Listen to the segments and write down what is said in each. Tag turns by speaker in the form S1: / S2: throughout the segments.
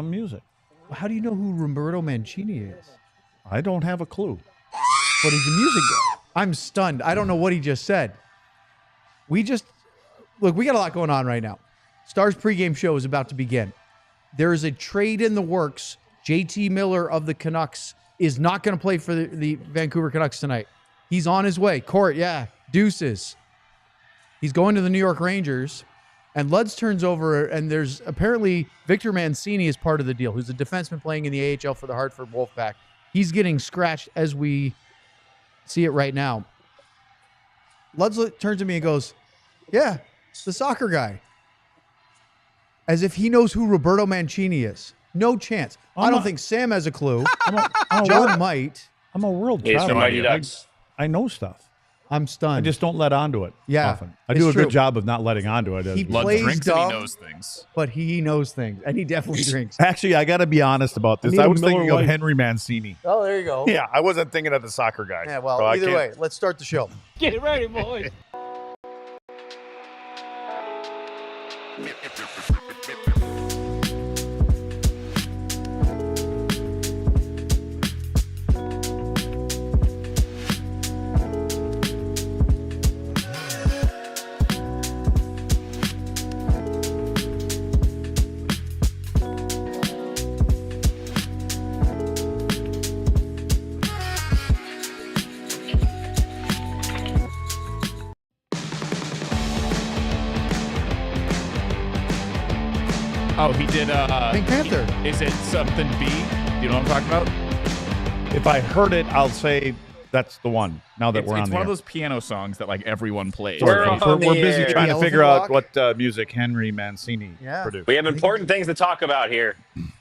S1: music.
S2: How do you know who Roberto Mancini is?
S1: I don't have a clue.
S2: But he's a music guy. I'm stunned. I don't know what he just said. We got a lot going on right now. Stars pregame show is about to begin. There is a trade in the works. JT Miller of the Canucks is not going to play for the Vancouver Canucks tonight. He's on his way. Court, deuces. He's going to the New York Rangers. And Luds turns over, and there's apparently Victor Mancini is part of the deal, who's a defenseman playing in the AHL for the Hartford Wolfpack. He's getting scratched as we see it right now. Luds turns to me and goes, yeah, it's the soccer guy. As if he knows who Roberto Mancini is. No chance. I don't think Sam has a clue. John might.
S1: I'm a world
S3: traveler.
S1: I know stuff.
S2: I'm stunned.
S1: I just don't let on to it often. I do a good job of not letting on to it.
S2: He plays drinks dumb, and he knows things. But he knows things, and he definitely drinks.
S1: Actually, I got to be honest about this. I was thinking of Henry Mancini.
S2: Oh, there you go.
S1: Yeah, I wasn't thinking of the soccer guy.
S2: Yeah, well, either way, let's start the show.
S4: Get ready, boys.
S5: Oh, he did
S2: Pink Panther.
S5: Is it something B? Do you know what I'm talking about?
S1: If I heard it, I'll say that's the one. Now that we're on
S5: it's
S1: the
S5: one
S1: air.
S5: of those piano songs that like everyone plays.
S1: We're busy trying to figure out what music Henry Mancini produced.
S3: We have important things to talk about here.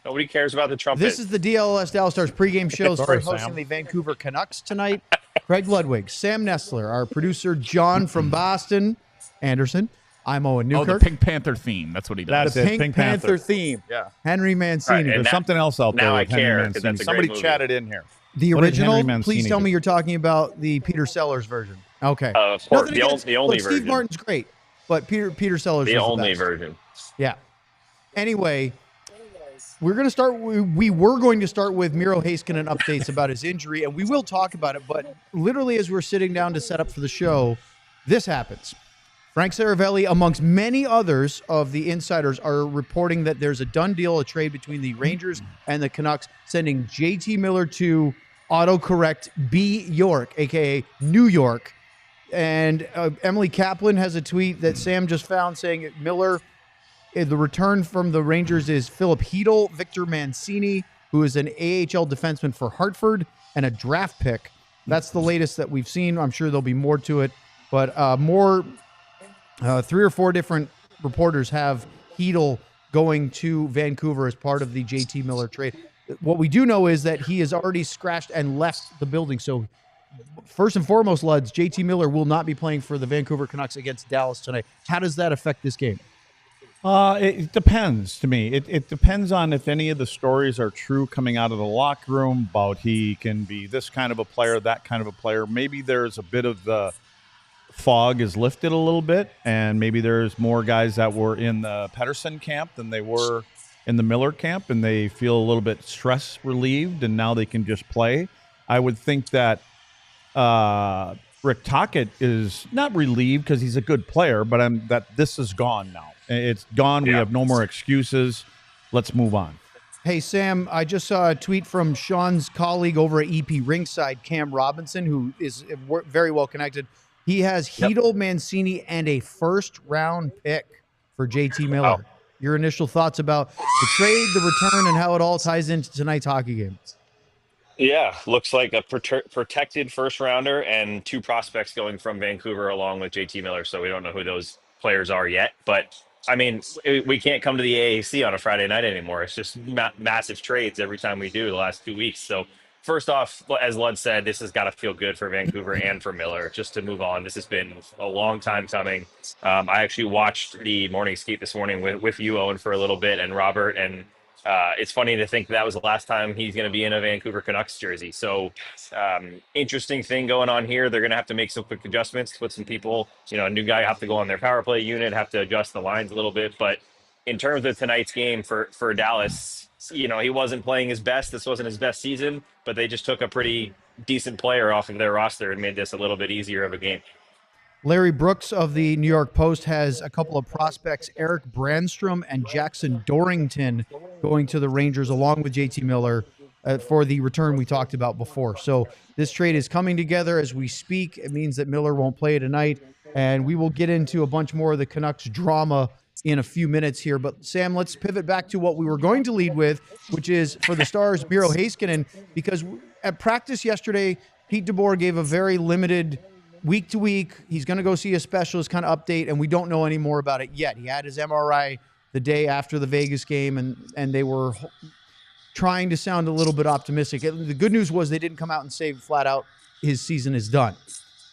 S3: Nobody cares about the trumpet.
S2: This is the DLS Dallas Stars pregame show.
S1: Sorry,
S2: hosting
S1: Sam.
S2: the Vancouver Canucks tonight. Craig Ludwig, Sam Nestler, our producer John from Boston, Anderson. I'm Owen Newkirk.
S5: Oh, the Pink Panther theme. That's what he does.
S2: The Pink Panther theme.
S1: Yeah.
S2: Henry Mancini.
S3: Right,
S1: There's something else out there.
S3: now I
S1: with Henry
S3: care, 'cause
S1: Mancini.
S3: that's a
S1: Somebody
S3: great movie.
S1: chatted in here.
S2: The
S1: What did Henry
S2: original?
S1: Mancini
S2: Please tell
S1: do?
S2: me you're talking about the Peter Sellers version. Okay.
S3: Of course,
S2: Nothing
S3: the
S2: against-
S3: only
S2: look,
S3: version.
S2: Steve Martin's great, but Peter Sellers
S3: The
S2: was
S3: only
S2: best.
S3: version.
S2: Yeah. Anyway, we're going to start. We were going to start with Miro Heiskanen updates about his injury, and we will talk about it. But literally, as we're sitting down to set up for the show, this happens. Frank Saravelli, amongst many others of the insiders, are reporting that there's a done deal, a trade between the Rangers and the Canucks, sending JT Miller to autocorrect B York, a.k.a. New York. And Emily Kaplan has a tweet that Sam just found saying Miller, the return from the Rangers is Philip Hedl, Victor Mancini, who is an AHL defenseman for Hartford, and a draft pick. That's the latest that we've seen. I'm sure there'll be more to it. But three or four different reporters have Hedl going to Vancouver as part of the JT Miller trade. What we do know is that he has already scratched and left the building. So first and foremost, Luds, JT Miller will not be playing for the Vancouver Canucks against Dallas tonight. How does that affect this game?
S1: It depends to me. It depends on if any of the stories are true coming out of the locker room about he can be this kind of a player, that kind of a player. Maybe there's a bit of the fog is lifted a little bit, and maybe there's more guys that were in the Pettersson camp than they were in the Miller camp, and they feel a little bit stress relieved, and now they can just play. I would think that Rick Tocchet is not relieved because he's a good player, but that this is gone now. It's gone. Yeah. We have no more excuses. Let's move on.
S2: Hey, Sam, I just saw a tweet from Sean's colleague over at EP Ringside, Cam Robinson, who is very well connected. He has Hedl, Mancini, and a first-round pick for JT Miller. Oh. Your initial thoughts about the trade, the return, and how it all ties into tonight's hockey game?
S3: Yeah, looks like a protected first-rounder and two prospects going from Vancouver along with JT Miller, so we don't know who those players are yet. But, I mean, we can't come to the AAC on a Friday night anymore. It's just massive trades every time we do the last 2 weeks. So, first off, as Lud said, this has got to feel good for Vancouver and for Miller just to move on. This has been a long time coming. I actually watched the morning skate this morning with you, Owen, for a little bit, and Robert. And it's funny to think that was the last time he's going to be in a Vancouver Canucks jersey. So interesting thing going on here. They're going to have to make some quick adjustments to put some people, a new guy have to go on their power play unit, have to adjust the lines a little bit. But in terms of tonight's game for Dallas, you know, he wasn't playing his best. This wasn't his best season, but they just took a pretty decent player off of their roster and made this a little bit easier of a game.
S2: Larry Brooks of the New York Post has a couple of prospects, Eric Brandstrom and Jackson Dorrington, going to the Rangers along with JT Miller for the return we talked about before. So this trade is coming together as we speak. It means that Miller won't play tonight, and we will get into a bunch more of the Canucks drama in a few minutes here. But Sam, let's pivot back to what we were going to lead with, which is for the Stars, Miro Heiskanen, because at practice yesterday, Pete DeBoer gave a very limited week to week. He's going to go see a specialist kind of update, and we don't know any more about it yet. He had his MRI the day after the Vegas game, and they were trying to sound a little bit optimistic. The good news was they didn't come out and say flat out his season is done.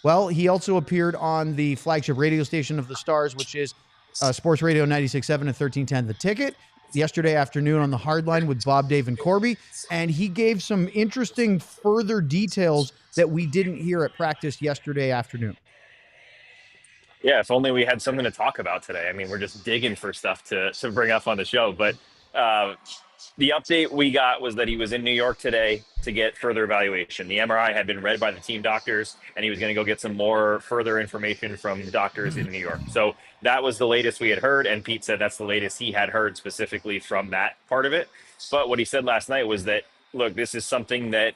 S2: Well, he also appeared on the flagship radio station of the Stars, which is Sports Radio 96.7 and 1310 The Ticket, yesterday afternoon on the Hardline with Bob, Dave, and Corby. And he gave some interesting further details that we didn't hear at practice yesterday afternoon.
S3: Yeah, if only we had something to talk about today. I mean, we're just digging for stuff to bring up on the show. But the update we got was that he was in New York today to get further evaluation. The MRI had been read by the team doctors, and he was going to go get some more further information from doctors in New York. So that was the latest we had heard, and Pete said that's the latest he had heard specifically from that part of it. But what he said last night was that, look, this is something that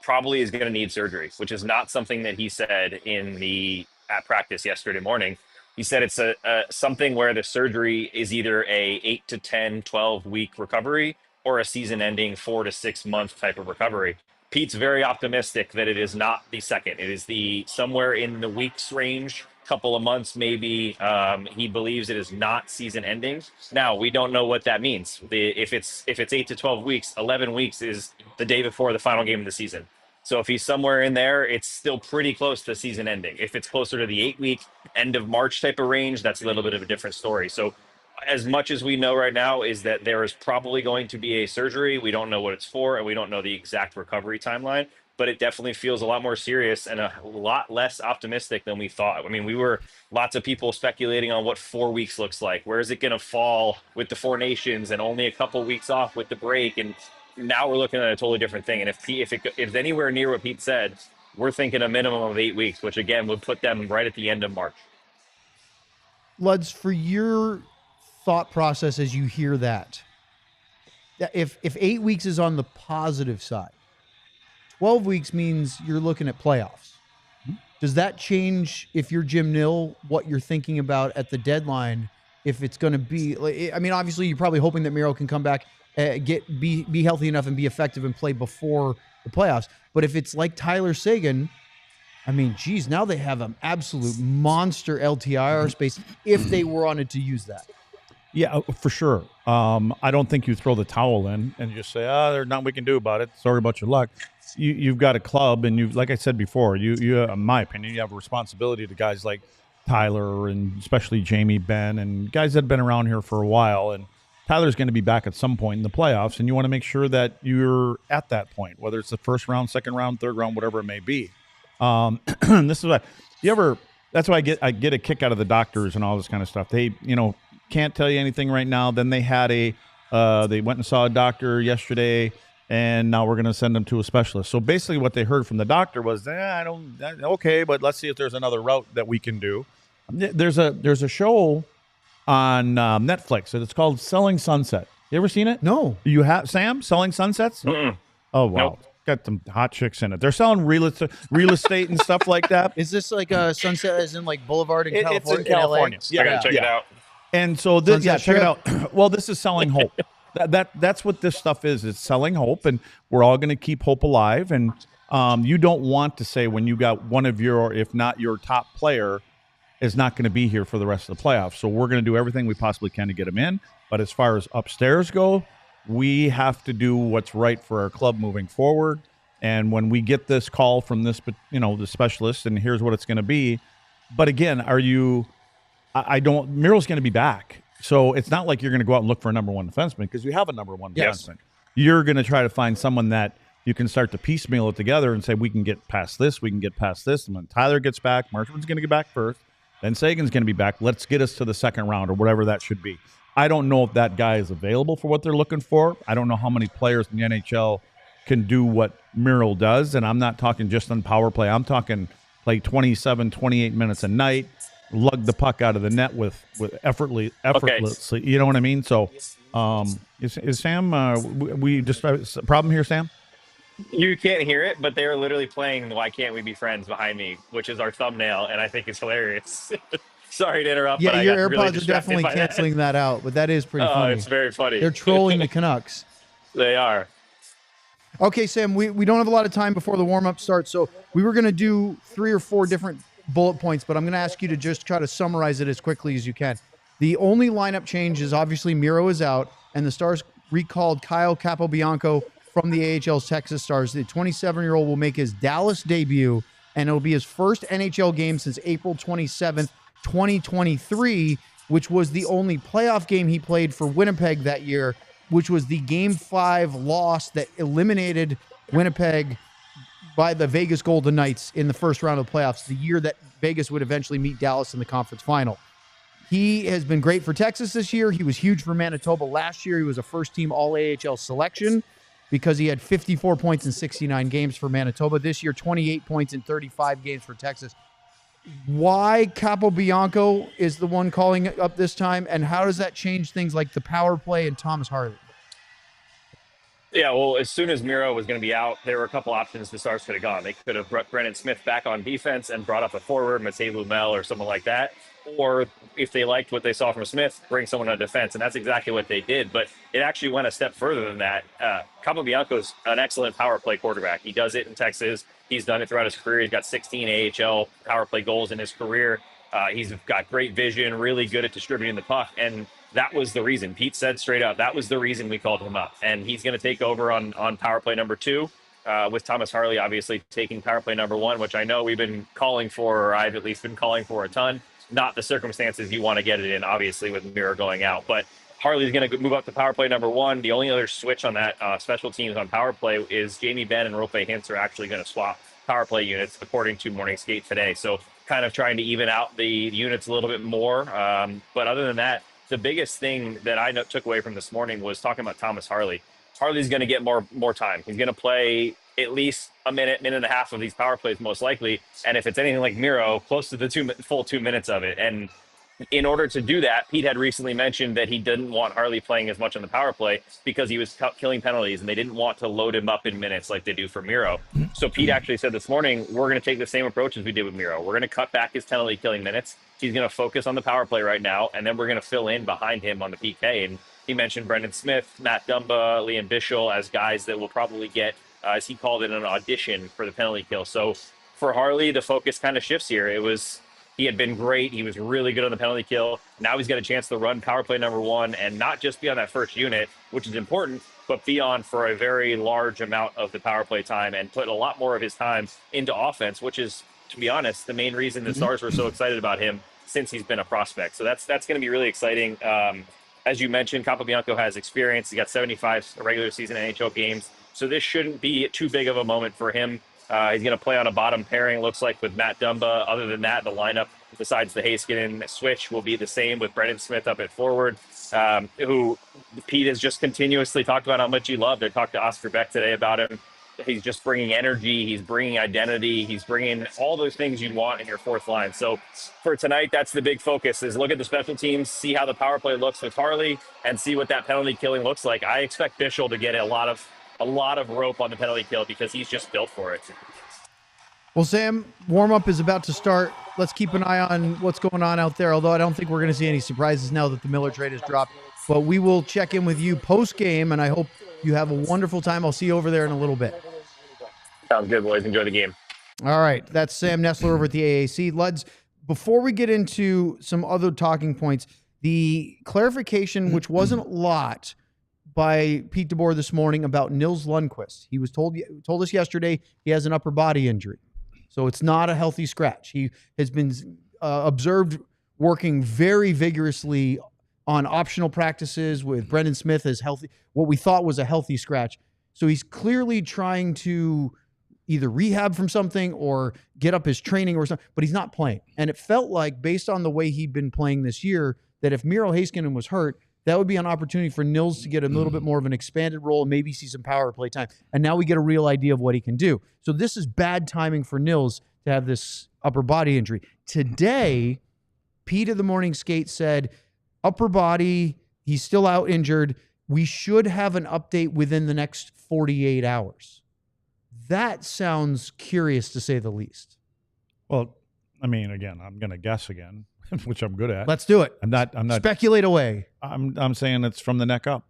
S3: probably is going to need surgery, which is not something that he said at practice yesterday morning. He said it's a something where the surgery is either a 8 to 10, 12 week recovery or a season ending 4 to 6 month type of recovery. Pete's very optimistic that it is not the second. It is the somewhere in the weeks range, couple of months maybe. He believes it is not season ending. Now, we don't know what that means. If it's 8 to 12 weeks, 11 weeks is the day before the final game of the season. So if he's somewhere in there, it's still pretty close to season ending. If it's closer to the 8-week end of March type of range, that's a little bit of a different story. So as much as we know right now is that there is probably going to be a surgery. We don't know what it's for, and we don't know the exact recovery timeline, but it definitely feels a lot more serious and a lot less optimistic than we thought. I mean, lots of people speculating on what 4 weeks looks like. Where is it going to fall with the Four Nations and only a couple weeks off with the break? And now we're looking at a totally different thing. And if it's anywhere near what Pete said, we're thinking a minimum of 8 weeks, which again would put them right at the end of March.
S2: Luds, for your thought process as you hear that, if 8 weeks is on the positive side, 12 weeks means you're looking at playoffs. Does that change, if you're Jim Nill, what you're thinking about at the deadline? If it's going to be, I mean, obviously you're probably hoping that Miro can come back, be healthy enough and be effective and play before the playoffs. But if it's like Tyler Seguin, I mean, geez, now they have an absolute monster LTIR space if they wanted to use that.
S1: Yeah, for sure. I don't think you throw the towel in and just say, there's nothing we can do about it. Sorry about your luck. You've got a club, and like I said before, you in my opinion, you have a responsibility to guys like Tyler and especially Jamie Benn and guys that have been around here for a while. And Tyler's going to be back at some point in the playoffs, and you want to make sure that you're at that point, whether it's the first round, second round, third round, whatever it may be. This is what that's why I get a kick out of the doctors and all this kind of stuff. They, can't tell you anything right now. Then they had they went and saw a doctor yesterday, and now we're going to send them to a specialist. So basically what they heard from the doctor was, okay, but let's see if there's another route that we can do. There's a show on Netflix, and it's called Selling Sunset. You ever seen it?
S2: No.
S1: You have, Sam, Selling Sunsets?
S3: Mm-mm.
S1: Oh, wow.
S3: Nope.
S1: Got some hot chicks in it. They're selling real estate and stuff like that.
S2: Is this like a Sunset as in like Boulevard in California?
S1: It's in California.
S3: I gotta check it out.
S1: And so this, check it out. Well, this is selling hope. That's what this stuff is. It's selling hope, and we're all going to keep hope alive. And you don't want to say when you got one of your, if not your top player, is not going to be here for the rest of the playoffs. So we're going to do everything we possibly can to get him in. But as far as upstairs go, we have to do what's right for our club moving forward. And when we get this call from this, the specialist, and here's what it's going to be. But again, Miro's going to be back. So it's not like you're going to go out and look for a number one defenseman because you have a number one defenseman. You're going to try to find someone that you can start to piecemeal it together and say, we can get past this, we can get past this. And when Tyler gets back, Marchman's going to get back first, then Sagan's going to be back. Let's get us to the second round or whatever that should be. I don't know if that guy is available for what they're looking for. I don't know how many players in the NHL can do what Miro does, and I'm not talking just on power play. I'm talking play 27, 28 minutes a night, lug the puck out of the net with effortlessly.
S3: Okay.
S1: You know what I mean? So, is Sam? We just a problem here, Sam?
S3: You can't hear it, but they're literally playing "Why Can't We Be Friends" behind me, which is our thumbnail, and I think it's hilarious. Sorry to interrupt,
S2: Yeah,
S3: but I
S2: your
S3: got really
S2: AirPods are
S3: distracted
S2: definitely
S3: by
S2: canceling that out, but that is pretty
S3: Oh,
S2: funny.
S3: it's very funny.
S2: They're trolling the Canucks.
S3: They are.
S2: Okay, Sam, we don't have a lot of time before the warm-up starts, so we were going to do 3 or 4 different bullet points, but I'm going to ask you to just try to summarize it as quickly as you can. The only lineup change is obviously Miro is out, and the Stars recalled Kyle Capobianco from the AHL's Texas Stars. The 27-year-old will make his Dallas debut, and it'll be his first NHL game since April 27th, 2023, which was the only playoff game he played for Winnipeg that year, which was the Game 5 loss that eliminated Winnipeg by the Vegas Golden Knights in the first round of the playoffs, the year that Vegas would eventually meet Dallas in the conference final. He has been great for Texas this year. He was huge for Manitoba last year. He was a first-team All-AHL selection because he had 54 points in 69 games for Manitoba. This year, 28 points in 35 games for Texas. Why Capobianco is the one calling it up this time, and how does that change things like the power play and Thomas Harley?
S3: Yeah, well, as soon as Miro was going to be out, there were a couple options the Stars could have gone. They could have brought Brendan Smith back on defense and brought up a forward, Matej Lumel or someone like that. Or if they liked what they saw from Smith, bring someone on defense. And that's exactly what they did. But it actually went a step further than that. Capobianco's an excellent power play quarterback. He does it in Texas. He's done it throughout his career. He's got 16 AHL power play goals in his career. He's got great vision, really good at distributing the puck. And that was the reason. Pete said straight up, that was the reason we called him up. And he's going to take over on power play number 2, with Thomas Harley obviously taking power play number 1, which I know we've been calling for, or I've at least been calling for a ton. Not the circumstances you want to get it in, obviously, with Miro going out. But Harley's going to move up to power play number 1. The only other switch on that special teams on power play is Jamie Benn and Rope Hintz are actually going to swap power play units, according to Morning Skate today. So kind of trying to even out the units a little bit more. But other than that, the biggest thing that I took away from this morning was talking about Thomas Harley. Harley's going to get more time. He's going to play at least a minute and a half of these power plays, most likely. And if it's anything like Miro, close to the full 2 minutes of it. And in order to do that, Pete had recently mentioned that he didn't want Harley playing as much on the power play because he was killing penalties, and they didn't want to load him up in minutes like they do for Miro. So Pete actually said this morning, we're going to take the same approach as we did with Miro. We're going to cut back his penalty killing minutes. He's going to focus on the power play right now, and then we're going to fill in behind him on the PK. And he mentioned Brendan Smith, Matt Dumba, Liam Bischel as guys that will probably get, as he called it, an audition for the penalty kill. So for Harley, the focus kind of shifts here. He had been great. He was really good on the penalty kill. Now he's got a chance to run power play number 1 and not just be on that first unit, which is important, but be on for a very large amount of the power play time and put a lot more of his time into offense, which is, to be honest, the main reason the Stars were so excited about him since he's been a prospect. So that's going to be really exciting. As you mentioned, Capobianco has experience. He got 75 regular season NHL games. So this shouldn't be too big of a moment for him. He's going to play on a bottom pairing, looks like, with Matt Dumba. Other than that, the lineup, besides the Heiskanen switch, will be the same with Brendan Smith up at forward, who Pete has just continuously talked about how much he loved. I talked to Oscar Beck today about him. He's just bringing energy. He's bringing identity. He's bringing all those things you'd want in your fourth line. So for tonight, that's the big focus, is look at the special teams, see how the power play looks with Harley, and see what that penalty killing looks like. I expect Bischel to get a lot of rope on the penalty kill because he's just built for it.
S2: Well, Sam, warm-up is about to start. Let's keep an eye on what's going on out there, although I don't think we're going to see any surprises now that the Miller trade has dropped. But we will check in with you post-game, and I hope you have a wonderful time. I'll see you over there in a little bit.
S3: Sounds good, boys. Enjoy the game.
S2: All right. That's Sam Nestler over at the AAC. Luds, before we get into some other talking points, the clarification, which wasn't a lot, by Pete DeBoer this morning about Nils Lundkvist. He was told us yesterday he has an upper body injury. So it's not a healthy scratch. He has been observed working very vigorously on optional practices with Brendan Smith as healthy, what we thought was a healthy scratch. So he's clearly trying to either rehab from something or get up his training or something, but he's not playing. And it felt like, based on the way he'd been playing this year, that if Miro Heiskanen was hurt, that would be an opportunity for Nils to get a little bit more of an expanded role, maybe see some power play time. And now we get a real idea of what he can do. So this is bad timing for Nils to have this upper body injury. Today, Pete of the Morning Skate said, upper body, he's still out injured. We should have an update within the next 48 hours. That sounds curious to say the least.
S1: Well, I mean, again, I'm going to guess again, which I'm good at.
S2: Let's do it.
S1: I'm not
S2: speculate away.
S1: I'm saying it's from the neck up.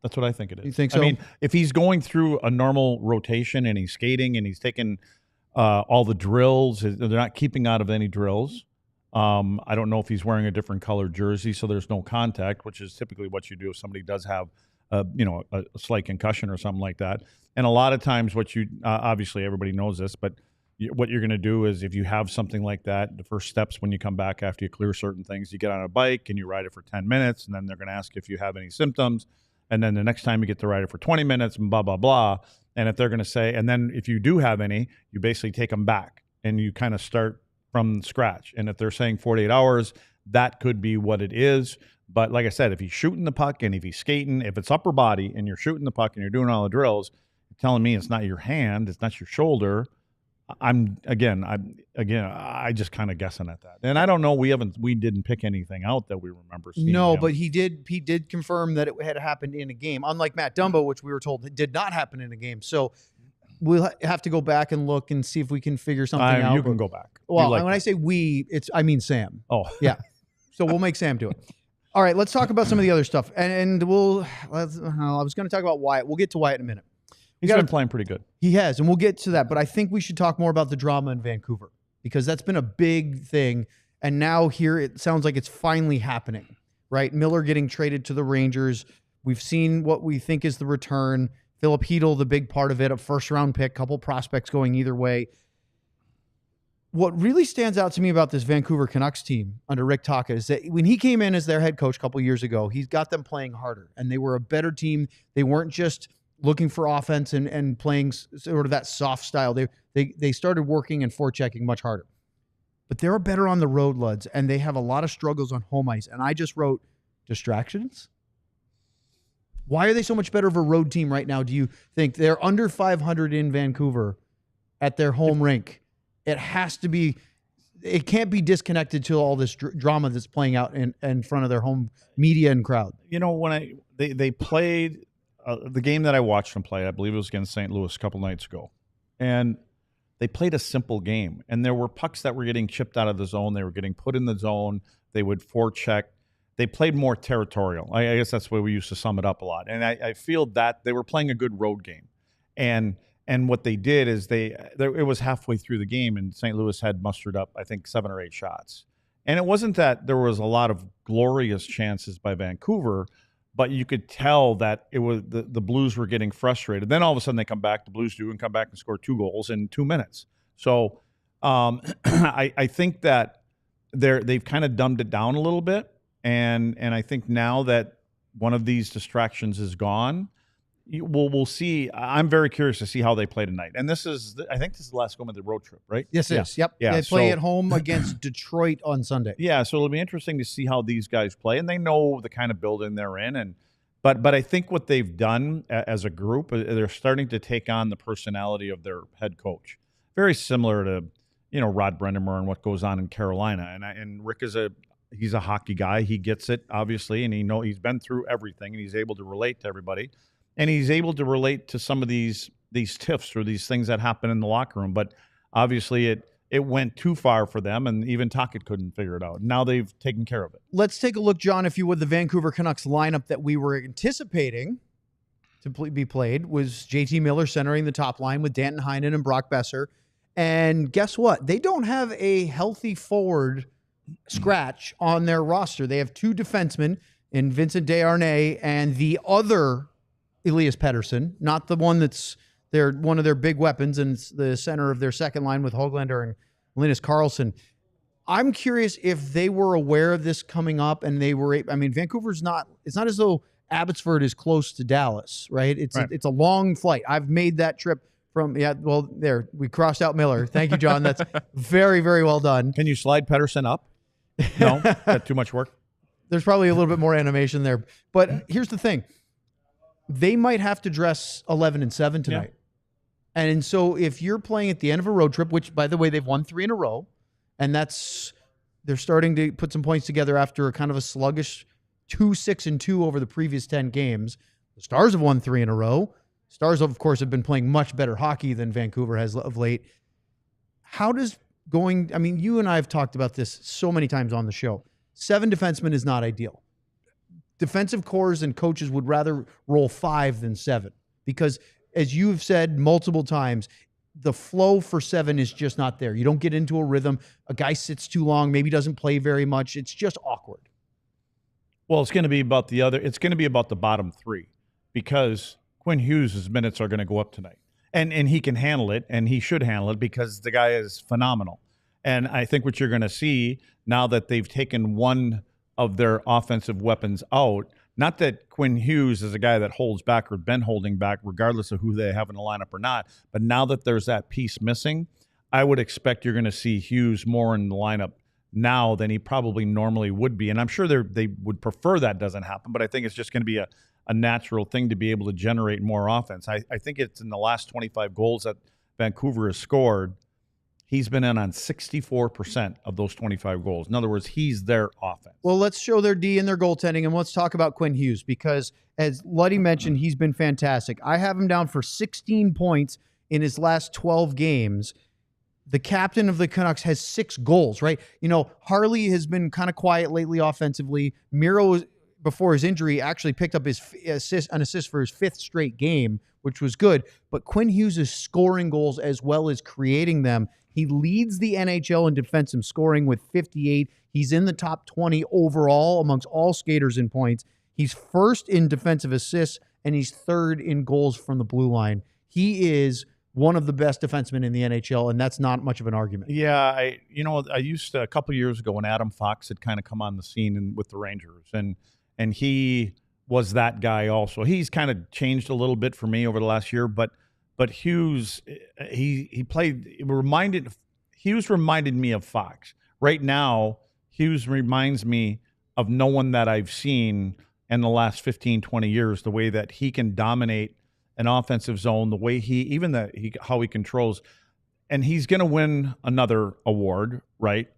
S1: That's what I think it is.
S2: You think so?
S1: I mean, if he's going through a normal rotation and he's skating and he's taking all the drills, they're not keeping out of any drills. I don't know if he's wearing a different colored jersey, so there's no contact, which is typically what you do if somebody does have, a slight concussion or something like that. And a lot of times, what you obviously everybody knows this, but what you're going to do is if you have something like that, the first steps when you come back after you clear certain things, you get on a bike and you ride it for 10 minutes, and then they're going to ask if you have any symptoms. And then the next time you get to ride it for 20 minutes and blah, blah, blah. And if they're going to say, and then if you do have any, you basically take them back and you kind of start from scratch. And if they're saying 48 hours, that could be what it is. But like I said, if he's shooting the puck and if he's skating, if it's upper body and you're shooting the puck and you're doing all the drills, you're telling me it's not your hand, it's not your shoulder. I just kind of guessing at that. And I don't know, we didn't pick anything out that we remember seeing.
S2: No, but he did confirm that it had happened in a game, unlike Matt Dumbo, which we were told it did not happen in a game. So we'll have to go back and look and see if we can figure something out.
S1: You can go back.
S2: Well, when I say we, I mean Sam.
S1: Oh,
S2: yeah. So we'll make Sam do it. All right, let's talk about some of the other stuff. And I was going to talk about Wyatt. We'll get to Wyatt in a minute.
S1: He's been playing pretty good.
S2: He has, and we'll get to that. But I think we should talk more about the drama in Vancouver because that's been a big thing. And now here it sounds like it's finally happening, right? Miller getting traded to the Rangers. We've seen what we think is the return. Philip Hedl, the big part of it, a first-round pick, couple prospects going either way. What really stands out to me about this Vancouver Canucks team under Rick Tocchet is that when he came in as their head coach a couple years ago, he's got them playing harder, and they were a better team. They weren't just looking for offense and playing sort of that soft style. They started working and forechecking much harder. But they're better on the road, Luds, and they have a lot of struggles on home ice. And I just wrote distractions. Why are they so much better of a road team right now, do you think? They're under 500 in Vancouver at their home rink. It has to be, it can't be disconnected to all this drama that's playing out in front of their home media and crowd.
S1: You know, when they played the game that I watched them play, I believe it was against St. Louis a couple nights ago, and they played a simple game. And there were pucks that were getting chipped out of the zone. They were getting put in the zone. They would forecheck. They played more territorial. I guess that's the way we used to sum it up a lot. And I feel that they were playing a good road game. And what they did is it was halfway through the game, and St. Louis had mustered up, I think, 7 or 8 shots. And it wasn't that there was a lot of glorious chances by Vancouver, but you could tell that it was the Blues were getting frustrated. Then all of a sudden they come back, the Blues do, and come back and score 2 goals in 2 minutes. So I think that they've kind of dumbed it down a little bit. And I think now that one of these distractions is gone, we'll see. I'm very curious to see how they play tonight. And I think this is the last game of the road trip, right?
S2: Yes, it is. Yep.
S1: Yeah,
S2: they play at home against Detroit on Sunday.
S1: Yeah, so it'll be interesting to see how these guys play. And they know the kind of building they're in. But I think what they've done as a group, they're starting to take on the personality of their head coach. Very similar to, Rod Brind'Amour and what goes on in Carolina. And Rick he's a hockey guy. He gets it, obviously, and he's been through everything, and he's able to relate to everybody. And he's able to relate to some of these tiffs or these things that happen in the locker room. But obviously it went too far for them, and even Tocchet couldn't figure it out. Now they've taken care of it.
S2: Let's take a look, John, if you would. The Vancouver Canucks lineup that we were anticipating to be played was JT Miller centering the top line with Danton Heinen and Brock Besser. And guess what? They don't have a healthy forward scratch on their roster. They have 2 defensemen in Vincent Desharnais and the other eliaspettersson, not the one that's one of their big weapons, and it's the center of their second line with Höglander and Linus Karlsson. I'm curious if they were aware of this coming up, and they were. I mean, Vancouver's not. It's not as though Abbotsford is close to Dallas, right? It's a long flight. I've made that trip from. Yeah, well, there we crossed out Miller. Thank you, John. That's very, very well done.
S1: Can you slide Pettersson up? No, is that too much work?
S2: There's probably a little bit more animation there. But here's the thing. They might have to dress 11 and 7 tonight. Yeah. And so if you're playing at the end of a road trip, which, by the way, they've won 3 in a row, and they're starting to put some points together after a kind of a sluggish 2-6-2 over the previous 10 games. The Stars have won 3 in a row. Stars, of course, have been playing much better hockey than Vancouver has of late. How does I mean, you and I have talked about this so many times on the show. 7 defensemen is not ideal. Defensive cores and coaches would rather roll 5 than 7 because, as you've said multiple times, the flow for 7 is just not there. You don't get into a rhythm. A guy sits too long, maybe doesn't play very much. It's just awkward.
S1: Well, it's going to be about the bottom 3 because Quinn Hughes' minutes are going to go up tonight. And he can handle it, and he should handle it because the guy is phenomenal. And I think what you're going to see now that they've taken one of their offensive weapons out, not that Quinn Hughes is a guy that holds back or been holding back regardless of who they have in the lineup or not, but now that there's that piece missing, I would expect you're going to see Hughes more in the lineup now than he probably normally would be. And I'm sure they would prefer that doesn't happen, but I think it's just going to be a natural thing to be able to generate more offense. I think it's in the last 25 goals that Vancouver has scored, he's been in on 64% of those 25 goals. In other words, he's their offense.
S2: Well, let's show their D and their goaltending, and let's talk about Quinn Hughes because, as Luddy mentioned, he's been fantastic. I have him down for 16 points in his last 12 games. The captain of the Canucks has 6 goals, right? You know, Harley has been kind of quiet lately offensively. Miro, before his injury, actually picked up an assist for his 5th straight game, which was good. But Quinn Hughes is scoring goals as well as creating them. He leads the NHL in defensive scoring with 58. He's in the top 20 overall amongst all skaters in points. He's first in defensive assists, and he's 3rd in goals from the blue line. He is one of the best defensemen in the NHL, and that's not much of an argument.
S1: Yeah, I used to, a couple of years ago when Adam Fox had kind of come on the scene with the Rangers, and he was that guy also. He's kind of changed a little bit for me over the last year, but Hughes, Hughes reminded me of Fox. Right now, Hughes reminds me of no one that I've seen in the last 15, 20 years, the way that he can dominate an offensive zone, the way how he controls. And he's going to win another award, right?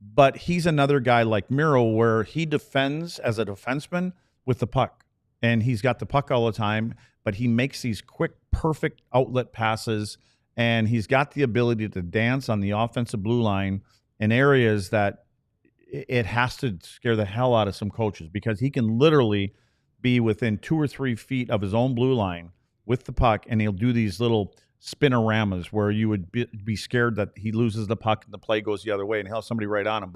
S1: But he's another guy like Miro where he defends as a defenseman with the puck. And he's got the puck all the time, but he makes these quick, perfect outlet passes, and he's got the ability to dance on the offensive blue line in areas that it has to scare the hell out of some coaches because he can literally be within 2 or 3 feet of his own blue line with the puck, and he'll do these little spinoramas where you would be scared that he loses the puck and the play goes the other way and he'll have somebody right on him.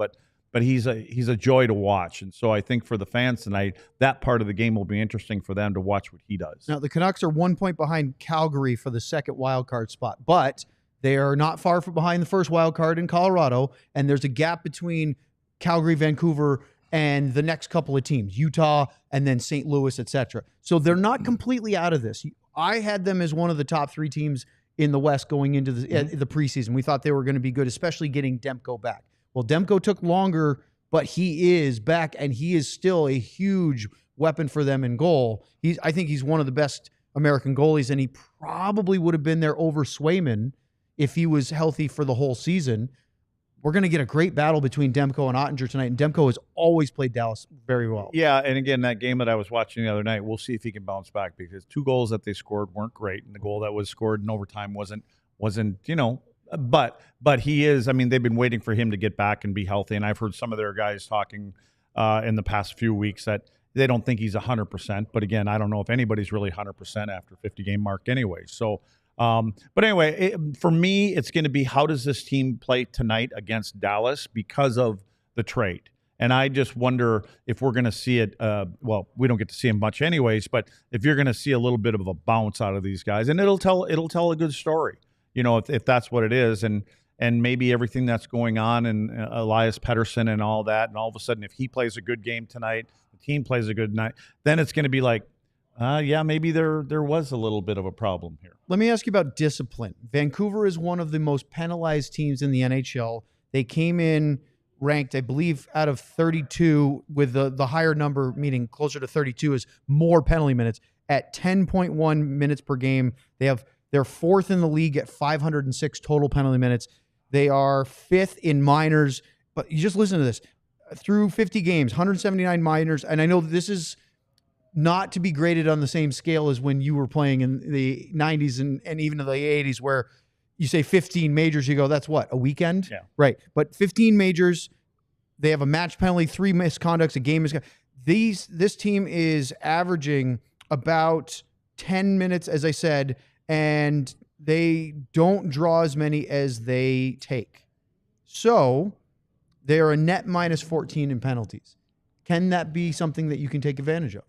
S1: But he's a joy to watch. And so I think for the fans tonight, that part of the game will be interesting for them to watch what he does.
S2: Now, the Canucks are 1 point behind Calgary for the 2nd wild card spot, but they are not far from behind the 1st wild card in Colorado, and there's a gap between Calgary, Vancouver, and the next couple of teams, Utah, and then St. Louis, etc. So they're not completely out of this. I had them as one of the top 3 teams in the West going into the preseason. We thought they were going to be good, especially getting Demko back. Well, Demko took longer, but he is back, and he is still a huge weapon for them in goal. I think he's one of the best American goalies, and he probably would have been there over Swayman if he was healthy for the whole season. We're going to get a great battle between Demko and Oettinger tonight, and Demko has always played Dallas very well.
S1: Yeah, and again, that game that I was watching the other night, we'll see if he can bounce back because 2 goals that they scored weren't great, and the goal that was scored in overtime wasn't but he is. I mean, they've been waiting for him to get back and be healthy, and I've heard some of their guys talking in the past few weeks that they don't think he's 100%. But again, I don't know if anybody's really 100% after 50-game mark anyway. So. But anyway, for me, it's going to be how does this team play tonight against Dallas because of the trade. And I just wonder if we're going to see it. Well, we don't get to see him much anyways, but if you're going to see a little bit of a bounce out of these guys, and it'll tell a good story, if that's what it is. And maybe everything that's going on and Eliaspettersson and all that. And all of a sudden, if he plays a good game tonight, the team plays a good night, then it's going to be like, yeah, maybe there was a little bit of a problem here.
S2: Let me ask you about discipline. Vancouver is one of the most penalized teams in the NHL. They came in ranked, I believe, out of 32, with the higher number, meaning closer to 32, is more penalty minutes at 10.1 minutes per game. They're fourth in the league at 506 total penalty minutes. They are fifth in minors. But you just listen to this. Through 50 games, 179 minors. And I know this is not to be graded on the same scale as when you were playing in the 90s and even in the 80s, where you say 15 majors, you go, that's what, a weekend?
S1: Yeah.
S2: Right. But 15 majors, they have a match penalty, 3 misconducts, a game misconduct. This team is averaging about 10 minutes, as I said, and they don't draw as many as they take. So they are a net minus 14 in penalties. Can that be something that you can take advantage of?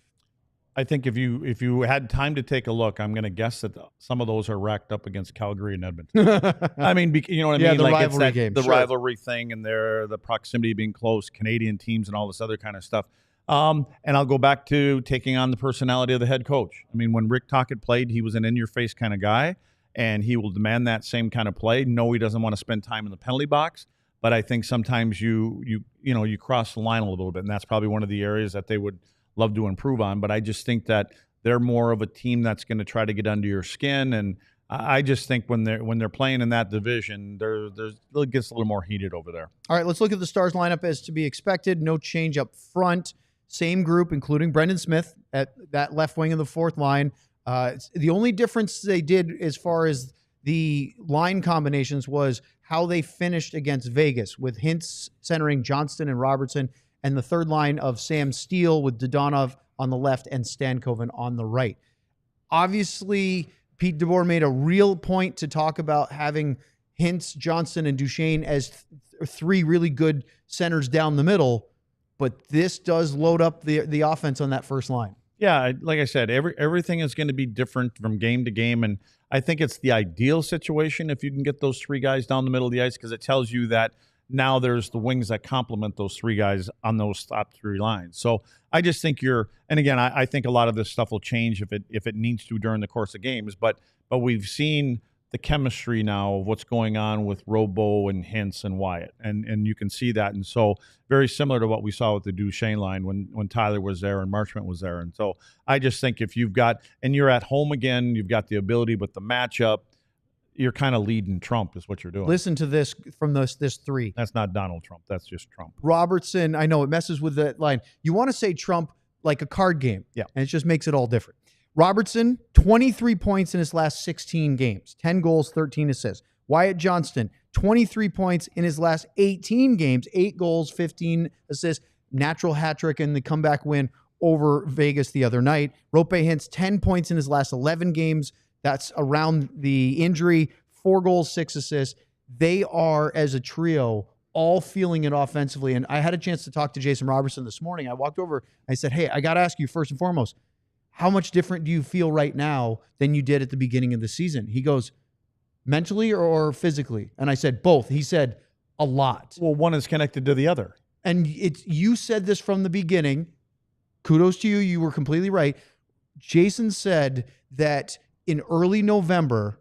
S1: I think if you had time to take a look, I'm going to guess that some of those are racked up against Calgary and Edmonton. I mean, you know what I mean?
S2: The
S1: like
S2: rivalry
S1: it's
S2: game,
S1: the
S2: sure.
S1: rivalry thing, and the proximity being close, Canadian teams, and all this other kind of stuff. And I'll go back to taking on the personality of the head coach. I mean, when Rick Tocchet played, he was an in-your-face kind of guy, and he will demand that same kind of play. No, he doesn't want to spend time in the penalty box, but I think sometimes you cross the line a little bit, and that's probably one of the areas that they would love to improve on. But I just think that they're more of a team that's going to try to get under your skin, and I just think when they're playing in that division, it gets a little more heated over there.
S2: All right, let's look at the Stars lineup as to be expected. No change up front. Same group, including Brendan Smith at that left wing of the fourth line. The only difference they did as far as the line combinations was how they finished against Vegas, with Hintz centering Johnston and Robertson, and the third line of Sam Steele with Dodonov on the left and Stankoven on the right. Obviously, Pete DeBoer made a real point to talk about having Hintz, Johnston, and Duchesne as three really good centers down the middle, but this does load up the offense on that first line.
S1: Yeah, like I said, everything is going to be different from game to game, and I think it's the ideal situation if you can get those three guys down the middle of the ice, because it tells you that now there's the wings that complement those three guys on those top three lines. So I just think and again, I think a lot of this stuff will change if it needs to during the course of games, but we've seen the chemistry now of what's going on with Robo and Hintz and Wyatt, and you can see that. And so very similar to what we saw with the Duchesne line when Tyler was there and Marchment was there. And so I just think if you're at home again, you've got the ability with the matchup, you're kind of leading Trump is what you're doing.
S2: Listen to this from this three.
S1: That's not Donald Trump. That's just Trump.
S2: Robertson, I know it messes with that line. You want to say Trump like a card game.
S1: Yeah.
S2: And it just makes it all different. Robertson, 23 points in his last 16 games, 10 goals, 13 assists. Wyatt Johnston, 23 points in his last 18 games, 8 goals, 15 assists, natural hat trick in the comeback win over Vegas the other night. Roope Hintz, 10 points in his last 11 games. That's around the injury, 4 goals, 6 assists. They are, as a trio, all feeling it offensively. And I had a chance to talk to Jason Robertson this morning. I walked over, I said, hey, I got to ask you first and foremost, how much different do you feel right now than you did at the beginning of the season? He goes, mentally or physically? And I said, both. He said, a lot.
S1: Well, one is connected to the other.
S2: And you said this from the beginning. Kudos to you. You were completely right. Jason said that in early November,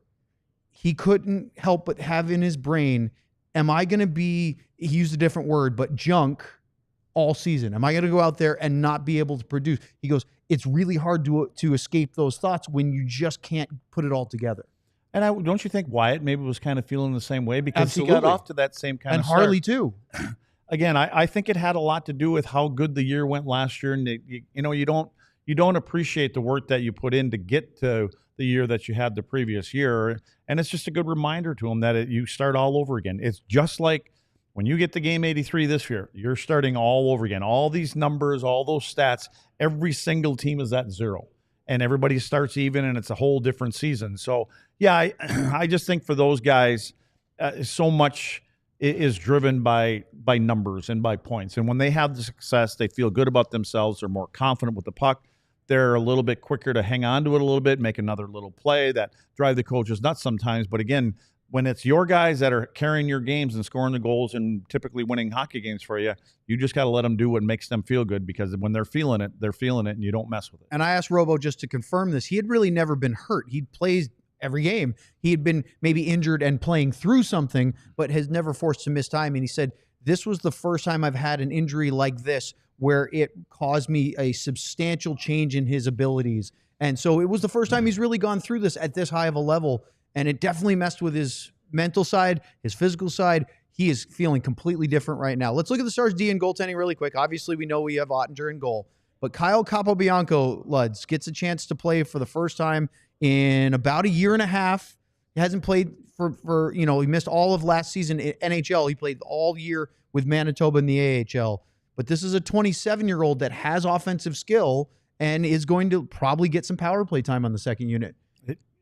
S2: he couldn't help but have in his brain, am I going to be, he used a different word, but junk all season? Am I going to go out there and not be able to produce? He goes, it's really hard to escape those thoughts when you just can't put it all together.
S1: And don't you think Wyatt maybe was kind of feeling the same way? Because
S2: Absolutely.
S1: he got off to that same kind
S2: and
S1: of start.
S2: Harley too.
S1: Again, I think it had a lot to do with how good the year went last year. And you don't appreciate the work that you put in to get to the year that you had the previous year. And it's just a good reminder to him that you start all over again. It's just like when you get to game 83 this year, you're starting all over again. All these numbers, all those stats, every single team is at 0. And everybody starts even, and it's a whole different season. So, yeah, I just think for those guys, so much is driven by numbers and by points. And when they have the success, they feel good about themselves. They're more confident with the puck. They're a little bit quicker to hang on to it a little bit, make another little play that drive the coaches nuts sometimes. But again, when it's your guys that are carrying your games and scoring the goals and typically winning hockey games for you, you just got to let them do what makes them feel good, because when they're feeling it, and you don't mess with it.
S2: And I asked Robo just to confirm this. He had really never been hurt. He'd played every game. He had been maybe injured and playing through something, but has never forced to miss time. And he said this was the first time I've had an injury like this where it caused me a substantial change in his abilities. And so it was the first time he's really gone through this at this high of a level, and it definitely messed with his mental side, his physical side. He is feeling completely different right now. Let's look at the Stars D and goaltending really quick. Obviously, we know we have Oettinger in goal, but Kyle Capobianco, Luds, gets a chance to play for the first time in about a year and a half. He hasn't played for he missed all of last season in NHL. He played all year with Manitoba in the AHL. But this is a 27-year-old that has offensive skill and is going to probably get some power play time on the second unit,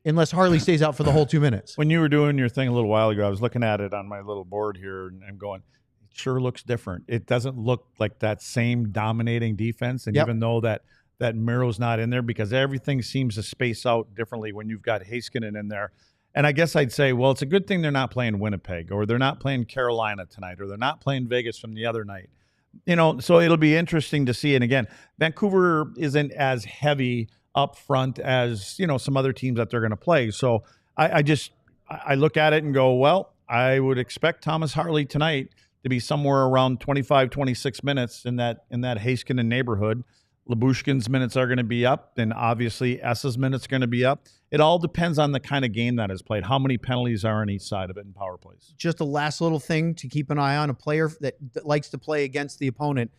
S2: unless Harley stays out for the whole 2 minutes.
S1: When you were doing your thing a little while ago, I was looking at it on my little board here, and I'm going, it sure looks different. It doesn't look like that same dominating defense. And even though that Miro's not in there, because everything seems to space out differently when you've got Heiskanen in there. And I guess I'd say, well, it's a good thing they're not playing Winnipeg, or they're not playing Carolina tonight, or they're not playing Vegas from the other night. So it'll be interesting to see. And again, Vancouver isn't as heavy up front as, some other teams that they're going to play. So I look at it and go, well, I would expect Thomas Harley tonight to be somewhere around 25, 26 minutes in that Heiskanen neighborhood. Lyubushkin's minutes are going to be up, and obviously Essa's minutes are going to be up. It all depends on the kind of game that is played, how many penalties are on each side of it in power plays.
S2: Just a last little thing to keep an eye on, a player that likes to play against the opponent.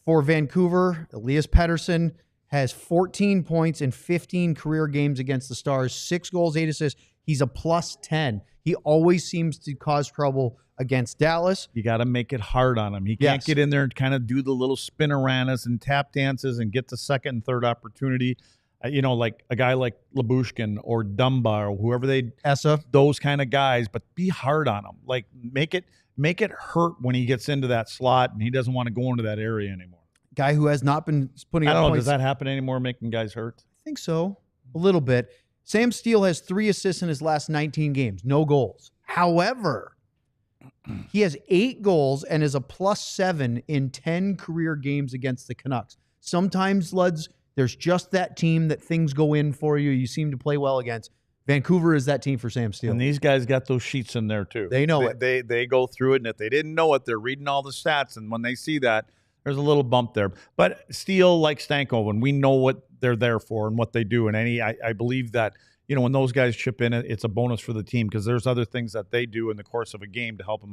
S2: For Vancouver, Eliaspettersson has 14 points in 15 career games against the Stars, 6 goals, 8 assists. He's a +10. He always seems to cause trouble against Dallas.
S1: You got to make it hard on him. He can't get in there and kind of do the little spin-aranas and tap dances and get the second and third opportunity. Like a guy like Lyubushkin or Dumba or whoever
S2: Essa,
S1: those kind of guys, but be hard on him. Like make it hurt when he gets into that slot and he doesn't want to go into that area anymore.
S2: Guy who has not been putting up
S1: I don't know,
S2: points.
S1: does that happen anymore, making guys hurt?
S2: I think so, a little bit. Sam Steele has 3 assists in his last 19 games, no goals. However, he has 8 goals and is a +7 in 10 career games against the Canucks. Sometimes, Luds, there's just that team that things go in for you. You seem to play well against. Vancouver is that team for Sam Steele.
S1: And these guys got those sheets in there too.
S2: They know it.
S1: They go through it, and if they didn't know it, they're reading all the stats. And when they see that, there's a little bump there. But Steele, like Stankoven, we know what they're there for and what they do. And I believe that, when those guys chip in, it's a bonus for the team because there's other things that they do in the course of a game to help them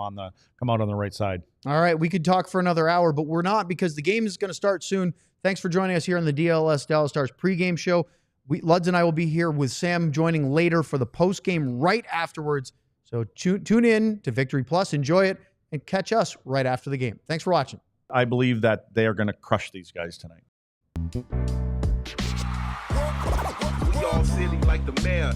S1: come out on the right side.
S2: All right, we could talk for another hour, but we're not because the game is going to start soon. Thanks for joining us here on the DLS Dallas Stars pregame show. Luds and I will be here with Sam joining later for the postgame right afterwards. So tune in to Victory Plus, enjoy it, and catch us right after the game. Thanks for watching.
S1: I believe that they are going to crush these guys tonight.
S4: We all silly like the mayor.